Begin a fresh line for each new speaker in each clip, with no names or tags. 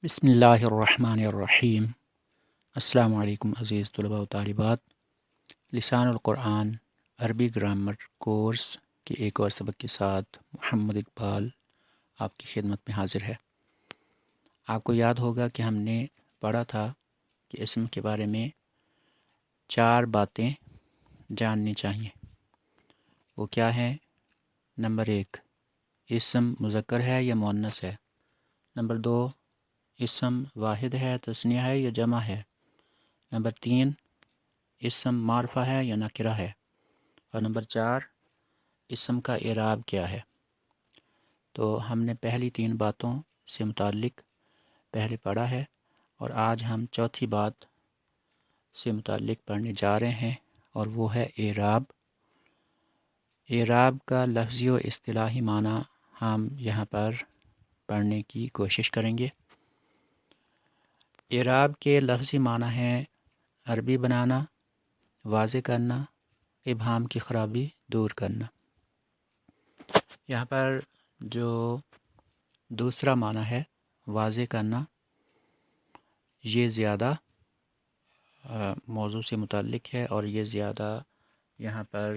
بسم اللہ الرحمن الرحیم۔ السلام علیکم عزیز طلباء و طالبات۔ لسان القرآن عربی گرامر کورس کے ایک اور سبق کے ساتھ محمد اقبال آپ کی خدمت میں حاضر ہے۔ آپ کو یاد ہوگا کہ ہم نے پڑھا تھا کہ اسم کے بارے میں 4 باتیں جاننی چاہیے۔ وہ کیا ہیں؟ نمبر 1، اسم مذکر ہے یا مؤنث ہے۔ نمبر 2، اسم واحد ہے، تثنیہ ہے یا جمع ہے۔ نمبر 3، اسم معرفہ ہے یا نکرہ ہے۔ اور نمبر 4، اسم کا اعراب کیا ہے۔ تو ہم نے پہلی 3 باتوں سے متعلق پہلے پڑھا ہے، اور آج ہم چوتھی بات سے متعلق پڑھنے جا رہے ہیں، اور وہ ہے اعراب۔ اعراب کا لفظی و اصطلاحی معنی ہم یہاں پر پڑھنے کی کوشش کریں گے۔ اعراب کے لفظی معنی ہیں عربی بنانا، واضح کرنا، ابہام کی خرابی دور کرنا۔ یہاں پر جو دوسرا معنی ہے واضح کرنا، یہ زیادہ موضوع سے متعلق ہے، اور یہ زیادہ یہاں پر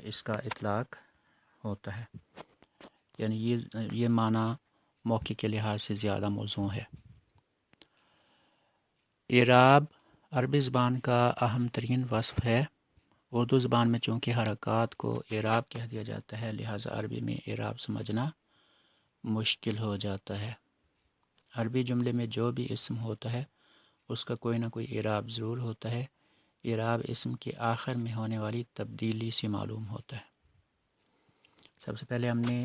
اس کا اطلاق ہوتا ہے، یعنی یہ معنی موقع کے لحاظ سے زیادہ موزوں ہے۔ اعراب عربی زبان کا اہم ترین وصف ہے۔ اردو زبان میں چونکہ حرکات کو اعراب کہہ دیا جاتا ہے، لہٰذا عربی میں اعراب سمجھنا مشکل ہو جاتا ہے۔ عربی جملے میں جو بھی اسم ہوتا ہے اس کا کوئی نہ کوئی اعراب ضرور ہوتا ہے۔ اعراب اسم کے آخر میں ہونے والی تبدیلی سے معلوم ہوتا ہے۔ سب سے پہلے ہم نے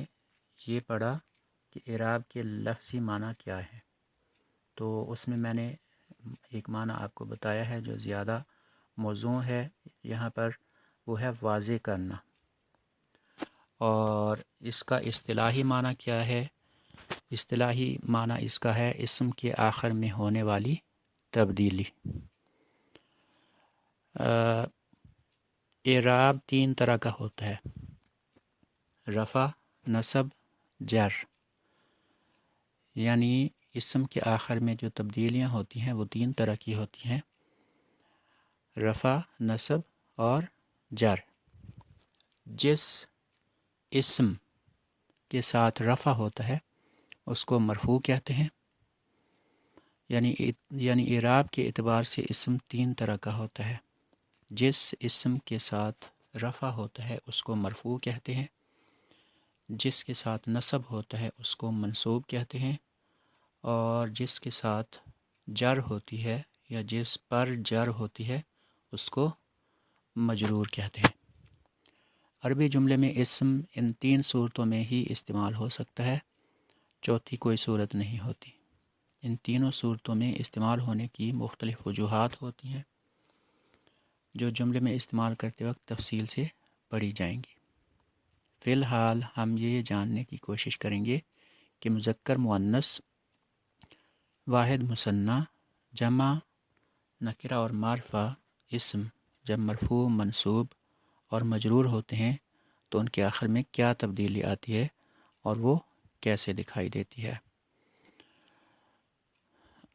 یہ پڑھا کہ اعراب کے لفظی معنی کیا ہے، تو اس میں نے ایک معنی آپ کو بتایا ہے جو زیادہ موزوں ہے یہاں پر، وہ ہے واضح کرنا۔ اور اس کا اصطلاحی معنی کیا ہے؟ اصطلاحی معنی اس کا ہے اسم کے آخر میں ہونے والی تبدیلی۔ اعراب 3 طرح کا ہوتا ہے: رفع، نصب، جر۔ یعنی اسم کے آخر میں جو تبدیلیاں ہوتی ہیں وہ 3 طرح کی ہوتی ہیں: رفع، نصب اور جر۔ جس اسم کے ساتھ رفع ہوتا ہے اس کو مرفوع کہتے ہیں۔ یعنی اعراب کے اعتبار سے اسم 3 طرح کا ہوتا ہے۔ جس اسم کے ساتھ رفع ہوتا ہے اس کو مرفوع کہتے ہیں، جس کے ساتھ نصب ہوتا ہے اس کو منصوب کہتے ہیں، اور جس کے ساتھ جر ہوتی ہے یا جس پر جر ہوتی ہے اس کو مجرور کہتے ہیں۔ عربی جملے میں اسم ان 3 صورتوں میں ہی استعمال ہو سکتا ہے، چوتھی کوئی صورت نہیں ہوتی۔ ان تینوں صورتوں میں استعمال ہونے کی مختلف وجوہات ہوتی ہیں جو جملے میں استعمال کرتے وقت تفصیل سے پڑھی جائیں گی۔ فی الحال ہم یہ جاننے کی کوشش کریں گے کہ مذکر، مؤنث، واحد، مثنیٰ، جمع، نکرہ اور معرفہ اسم جب مرفوع، منصوب اور مجرور ہوتے ہیں تو ان کے آخر میں کیا تبدیلی آتی ہے اور وہ کیسے دکھائی دیتی ہے۔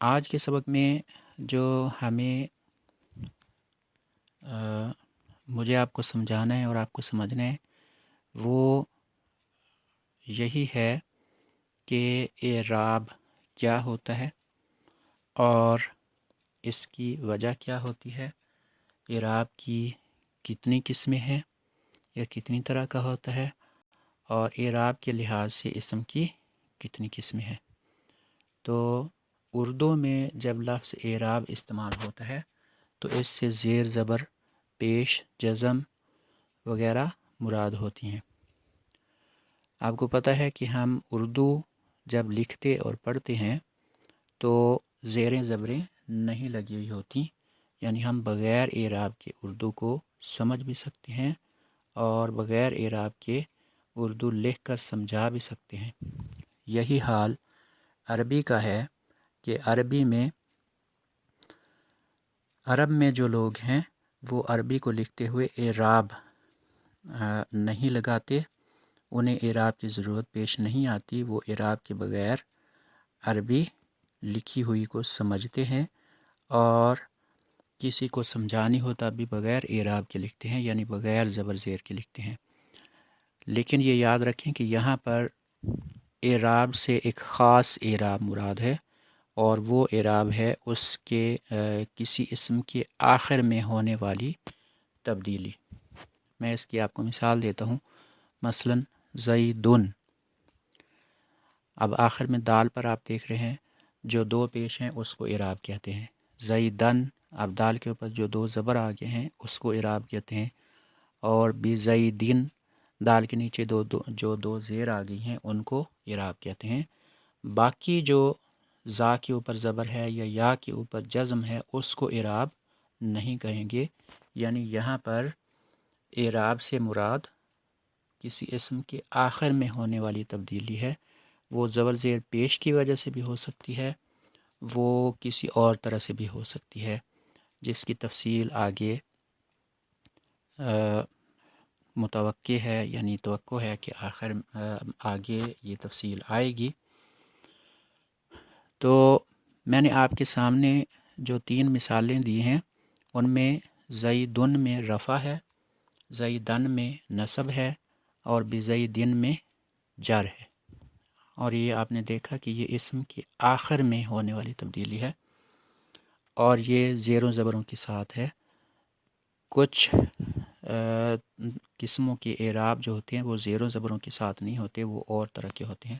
آج کے سبق میں جو مجھے آپ کو سمجھانا ہے اور آپ کو سمجھنا ہے وہ یہی ہے کہ اعراب کیا ہوتا ہے اور اس کی وجہ کیا ہوتی ہے، اعراب کی کتنی قسمیں ہیں یا کتنی طرح کا ہوتا ہے، اور اعراب کے لحاظ سے اسم کی کتنی قسمیں ہیں۔ تو اردو میں جب لفظ اعراب استعمال ہوتا ہے تو اس سے زیر زبر، پیش، جزم وغیرہ مراد ہوتی ہیں۔ آپ کو پتہ ہے کہ ہم اردو جب لکھتے اور پڑھتے ہیں تو زیریں زبریں نہیں لگی ہوئی ہوتی، یعنی ہم بغیر اعراب کے اردو کو سمجھ بھی سکتے ہیں اور بغیر اعراب کے اردو لکھ کر سمجھا بھی سکتے ہیں۔ یہی حال عربی کا ہے کہ عرب میں جو لوگ ہیں وہ عربی کو لکھتے ہوئے اعراب نہیں لگاتے، انہیں اعراب کی ضرورت پیش نہیں آتی، وہ اعراب کے بغیر عربی لکھی ہوئی کو سمجھتے ہیں اور کسی کو سمجھانی ہو تب بھی بغیر اعراب کے لکھتے ہیں، یعنی بغیر زبر زیر کے لکھتے ہیں۔ لیکن یہ یاد رکھیں کہ یہاں پر اعراب سے ایک خاص اعراب مراد ہے، اور وہ اعراب ہے اس کے کسی اسم کے آخر میں ہونے والی تبدیلی۔ میں اس کی آپ کو مثال دیتا ہوں۔ مثلا زیدن، اب آخر میں دال پر آپ دیکھ رہے ہیں جو دو پیش ہیں اس کو اعراب کہتے ہیں۔ زیدن، اب دال کے اوپر جو دو زبر آگے ہیں اس کو اعراب کہتے ہیں، اور بزیدن، دال کے نیچے جو دو زیر آ گئی ہیں ان کو اعراب کہتے ہیں۔ باقی جو زا کے اوپر زبر ہے یا کے اوپر جزم ہے اس کو اعراب نہیں کہیں گے، یعنی یہاں پر اعراب سے مراد کسی اسم کے آخر میں ہونے والی تبدیلی ہے۔ وہ زبر زیر پیش کی وجہ سے بھی ہو سکتی ہے، وہ کسی اور طرح سے بھی ہو سکتی ہے، جس کی تفصیل آگے متوقع ہے، یعنی توقع ہے کہ آگے یہ تفصیل آئے گی۔ تو میں نے آپ کے سامنے جو 3 مثالیں دی ہیں ان میں زیدن میں رفع ہے، زیدن میں نصب ہے، اور بزیدن میں جر ہے، اور یہ آپ نے دیکھا کہ یہ اسم کے آخر میں ہونے والی تبدیلی ہے، اور یہ زیروں زبروں کے ساتھ ہے۔ کچھ قسموں کے اعراب جو ہوتے ہیں وہ زیروں زبروں کے ساتھ نہیں ہوتے، وہ اور طرح کے ہوتے ہیں۔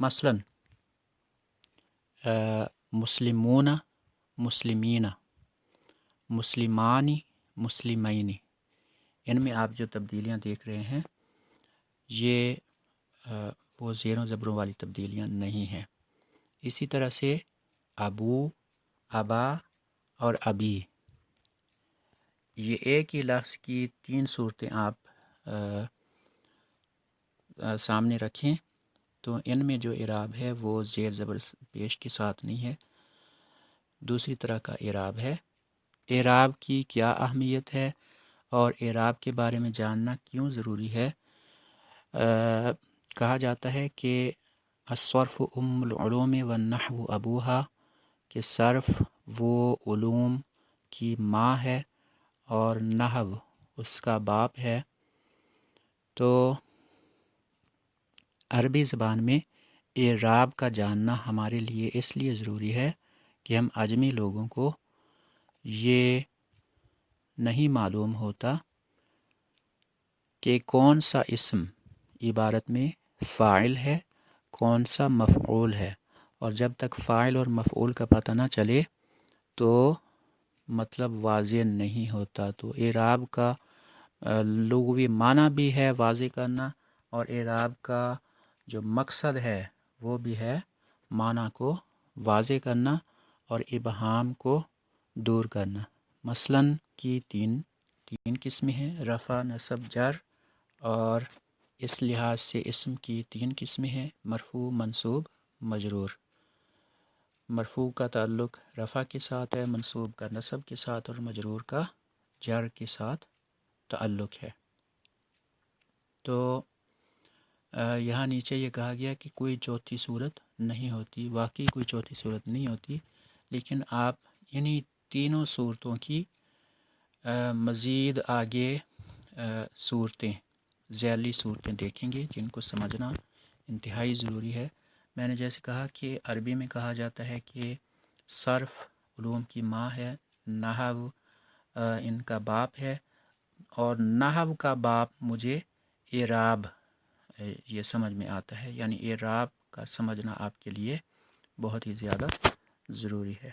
مثلا مسلمون، مسلمین، مسلمانی، مسلمین، ان میں آپ جو تبدیلیاں دیکھ رہے ہیں یہ وہ زیروں زبروں والی تبدیلیاں نہیں ہیں۔ اسی طرح سے ابو، ابا اور ابی، یہ ایک ہی لفظ کی 3 صورتیں آپ سامنے رکھیں تو ان میں جو اعراب ہے وہ زیر زبر پیش کے ساتھ نہیں ہے، دوسری طرح کا اعراب ہے۔ اعراب کی کیا اہمیت ہے اور اعراب کے بارے میں جاننا کیوں ضروری ہے؟ کہا جاتا ہے کہ الصرف ام العلوم والنحو ابوہا، کہ صرف وہ علوم کی ماں ہے اور نحو اس کا باپ ہے۔ تو عربی زبان میں اعراب کا جاننا ہمارے لیے اس لیے ضروری ہے کہ ہم عجمی لوگوں کو یہ نہیں معلوم ہوتا کہ کون سا اسم عبارت میں فاعل ہے، کون سا مفعول ہے، اور جب تک فاعل اور مفعول کا پتہ نہ چلے تو مطلب واضح نہیں ہوتا۔ تو اعراب کا لغوی معنی بھی ہے واضح کرنا، اور اعراب کا جو مقصد ہے وہ بھی ہے معنی کو واضح کرنا اور ابہام کو دور کرنا۔ مثلاً کی تین قسمیں ہیں، رفع، نصب، جر، اور اس لحاظ سے اسم کی 3 قسمیں ہیں، مرفوع، منصوب، مجرور۔ مرفوع کا تعلق رفع کے ساتھ ہے، منصوب کا نصب کے ساتھ، اور مجرور کا جر کے ساتھ تعلق ہے۔ تو یہاں نیچے یہ کہا گیا کہ کوئی چوتھی صورت نہیں ہوتی، واقعی کوئی چوتھی صورت نہیں ہوتی، لیکن آپ انہی تینوں صورتوں کی مزید آگے صورتیں، ذیلی صورتیں دیکھیں گے جن کو سمجھنا انتہائی ضروری ہے۔ میں نے جیسے کہا کہ عربی میں کہا جاتا ہے کہ صرف علوم کی ماں ہے، نحو ان کا باپ ہے، اور نحو کا باپ مجھے اعراب یہ سمجھ میں آتا ہے، یعنی اعراب کا سمجھنا آپ کے لیے بہت ہی زیادہ ضروری ہے۔